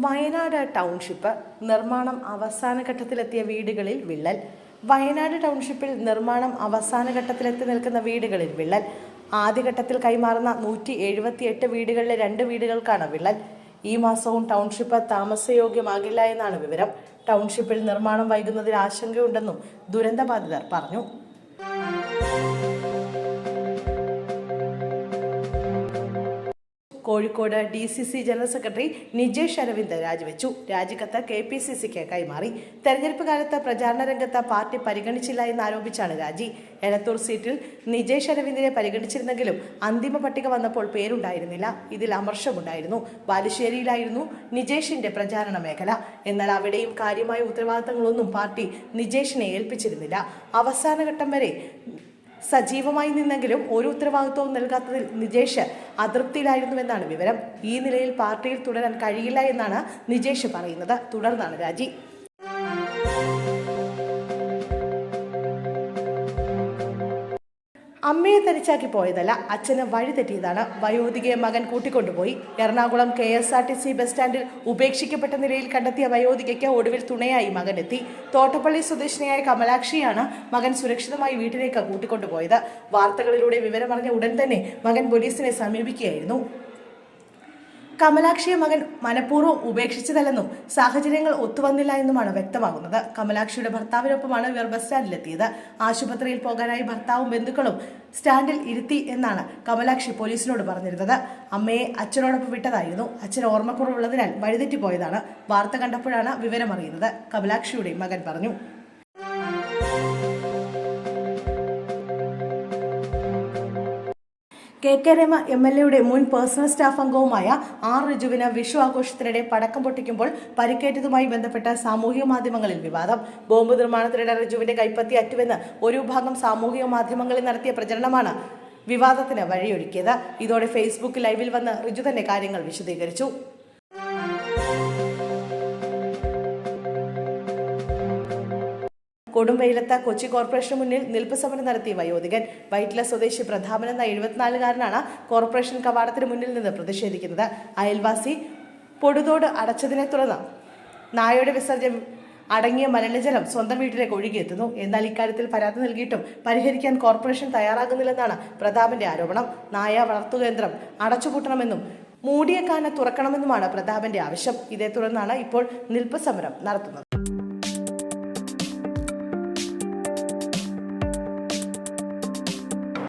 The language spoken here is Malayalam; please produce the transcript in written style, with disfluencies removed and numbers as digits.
വയനാട് ടൗൺഷിപ്പ് നിർമ്മാണം അവസാന ഘട്ടത്തിലെത്തിയ വീടുകളിൽ വിള്ളൽ. വയനാട് ടൗൺഷിപ്പിൽ നിർമ്മാണം അവസാന ഘട്ടത്തിലെത്തി നിൽക്കുന്ന വീടുകളിൽ വിള്ളൽ. ആദ്യഘട്ടത്തിൽ കൈമാറുന്ന 178 വീടുകളിലെ 2 വീടുകൾക്കാണ് വിള്ളൽ. ഈ മാസവും ടൗൺഷിപ്പ് താമസയോഗ്യമാകില്ല എന്നാണ് വിവരം. ടൗൺഷിപ്പിൽ നിർമ്മാണം വൈകുന്നതിൽ ആശങ്കയുണ്ടെന്നും ദുരന്തബാധിതർ പറഞ്ഞു. Kozhikode DCC general secretary Nijesh Aravind രാജിവെച്ചു. രാജിക്കത്ത് KPCCക്ക് കൈമാറി. തെരഞ്ഞെടുപ്പ് കാലത്ത് പ്രചാരണ രംഗത്ത് പാർട്ടി പരിഗണിച്ചില്ല എന്നാരോപിച്ചാണ് രാജി. എലത്തൂർ സീറ്റിൽ നിജേഷ് അരവിന്ദിനെ പരിഗണിച്ചിരുന്നെങ്കിലും അന്തിമ പട്ടിക വന്നപ്പോൾ പേരുണ്ടായിരുന്നില്ല. ഇതിൽ അമർഷമുണ്ടായിരുന്നു. ബാലുശ്ശേരിയിലായിരുന്നു നിജേഷിന്റെ പ്രചാരണ മേഖല. എന്നാൽ അവിടെയും കാര്യമായ ഉത്തരവാദിത്തങ്ങളൊന്നും പാർട്ടി നിജേഷിനെ ഏൽപ്പിച്ചിരുന്നില്ല. അവസാനഘട്ടം വരെ സജീവമായി നിന്നെങ്കിലും ഒരു ഉത്തരവാദിത്വവും നൽകാത്തതിൽ നിജേഷ് അതൃപ്തിയിലായിരുന്നുവെന്നാണ് വിവരം. ഈ നിലയിൽ പാർട്ടിയിൽ തുടരാൻ കഴിയില്ല എന്നാണ് നിജേഷ് പറയുന്നത്. തുടർന്നാണ് രാജി. അമ്മയെ തനിച്ചാക്കി പോയതല്ല, അച്ഛന് വഴി തെറ്റിയതാണ്. വയോധികയെ മകൻ കൂട്ടിക്കൊണ്ടുപോയി. എറണാകുളം KSRTC ബസ് സ്റ്റാൻഡിൽ ഉപേക്ഷിക്കപ്പെട്ട നിലയിൽ കണ്ടെത്തിയ വയോധികയ്ക്ക് ഒടുവിൽ തുണയായി മകനെത്തി. തോട്ടപ്പള്ളി സ്വദേശിനിയായ കമലാക്ഷിയാണ് മകൻ സുരക്ഷിതമായി വീട്ടിലേക്ക് കൂട്ടിക്കൊണ്ടുപോയത്. വാർത്തകളിലൂടെ വിവരമറിഞ്ഞ ഉടൻ തന്നെ മകൻ പോലീസിനെ സമീപിക്കുകയായിരുന്നു. കമലാക്ഷിയെ മകൻ മനഃപൂർവ്വം ഉപേക്ഷിച്ചതല്ലെന്നും സാഹചര്യങ്ങൾ ഒത്തുവന്നില്ല എന്നുമാണ് വ്യക്തമാകുന്നത്. കമലാക്ഷിയുടെ ഭർത്താവിനൊപ്പമാണ് ഇവർ ബസ് സ്റ്റാൻഡിലെത്തിയത്. ആശുപത്രിയിൽ പോകാനായി ഭർത്താവും ബന്ധുക്കളും സ്റ്റാൻഡിൽ ഇരുത്തി എന്നാണ് കമലാക്ഷി പോലീസിനോട് പറഞ്ഞിരുന്നത്. അമ്മയെ അച്ഛനോടൊപ്പം വിട്ടതായിരുന്നു. അച്ഛൻ ഓർമ്മക്കുറവുള്ളതിനാൽ വഴിതെറ്റിപ്പോയതാണ്. വാർത്ത കണ്ടപ്പോഴാണ് വിവരമറിയുന്നത്. കമലാക്ഷിയുടെ മകൻ പറഞ്ഞു. KK രമ MLAയുടെ മുൻ പേഴ്സണൽ സ്റ്റാഫ് അംഗവുമായ R റിജുവിന് വിഷു ആഘോഷത്തിനിടെ പടക്കം പൊട്ടിക്കുമ്പോൾ പരിക്കേറ്റതുമായി ബന്ധപ്പെട്ട സാമൂഹിക മാധ്യമങ്ങളിൽ വിവാദം. ബോംബ് നിർമ്മാണത്തിനിടെ റിജുവിന്റെ കൈപ്പത്തി അറ്റുവെന്ന് ഒരു വിഭാഗം സാമൂഹിക മാധ്യമങ്ങളിൽ നടത്തിയ പ്രചരണമാണ് വിവാദത്തിന് വഴിയൊരുക്കിയത്. ഇതോടെ ഫേസ്ബുക്ക് ലൈവിൽ വന്ന് റിജു തന്നെ കാര്യങ്ങൾ വിശദീകരിച്ചു. കൊടുംവെയിലത്ത് കൊച്ചി കോർപ്പറേഷന് മുന്നിൽ നിൽപ്പ് സമരം നടത്തി വയോധികൻ. വൈറ്റില സ്വദേശി പ്രതാപൻ എന്ന 74-കാരനാണ് കോർപ്പറേഷൻ കവാടത്തിന് മുന്നിൽ നിന്ന് പ്രതിഷേധിക്കുന്നത്. അയൽവാസി പൊടുതോട് അടച്ചതിനെ തുടർന്ന് നായയുടെ വിസർജ്യം അടങ്ങിയ മലിനജലം സ്വന്തം വീട്ടിലേക്ക് ഒഴുകിയെത്തുന്നു. എന്നാൽ ഇക്കാര്യത്തിൽ പരാതി നൽകിയിട്ടും പരിഹരിക്കാൻ കോർപ്പറേഷൻ തയ്യാറാകുന്നില്ലെന്നാണ് പ്രതാപന്റെ ആരോപണം. നായ വളർത്തുകേന്ദ്രം അടച്ചുപൂട്ടണമെന്നും മൂടിയ കാന തുറക്കണമെന്നുമാണ് പ്രതാപന്റെ ആവശ്യം. ഇതേ തുടർന്നാണ് ഇപ്പോൾ നിൽപ്പ് സമരം നടത്തുന്നത്.